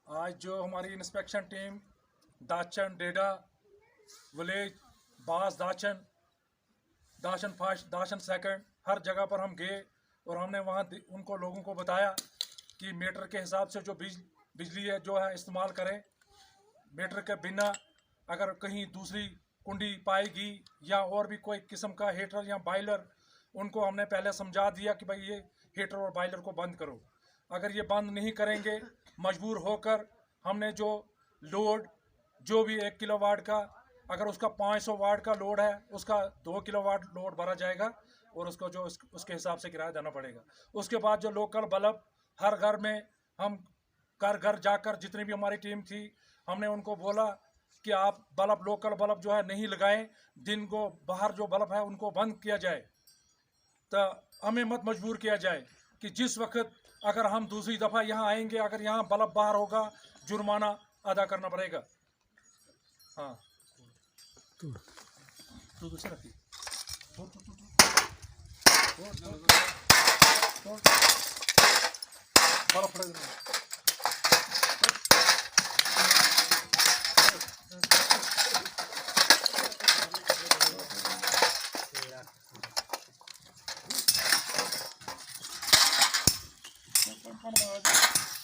आज जो हमारी इंस्पेक्शन टीम दाचन डेडा विलेज बास दाचन दाचन फर्स्ट दाचन सेकंड हर जगह पर हम गए और हमने वहाँ उनको लोगों को बताया कि मीटर के हिसाब से जो बिजली है जो है इस्तेमाल करें। मीटर के बिना अगर कहीं दूसरी कुंडी पाएगी या और भी कोई किस्म का हीटर या बॉयलर, उनको हमने पहले समझा दिया कि भाई ये हीटर और बॉयलर को बंद करो। अगर ये बंद नहीं करेंगे मजबूर होकर हमने जो लोड जो भी 1 किलोवाट का अगर उसका 500 वाट का लोड है उसका 2 किलोवाट लोड भरा जाएगा और उसको जो उसके हिसाब से किराया देना पड़ेगा। उसके बाद जो लोकल बल्ब हर घर में हम घर घर जाकर जितनी भी हमारी टीम थी हमने उनको बोला कि आप बल्ब लोकल बल्ब जो है नहीं लगाएं, दिन को बाहर जो बल्ब है उनको बंद किया जाए। तो हमें मत मजबूर किया जाए कि जिस वक्त अगर हम दूसरी दफ़ा यहाँ आएंगे अगर यहाँ बल्ब बाहर होगा जुर्माना अदा करना पड़ेगा। हाँ तो दूसरा रखिए बल्ब पड़ेगा। Come on.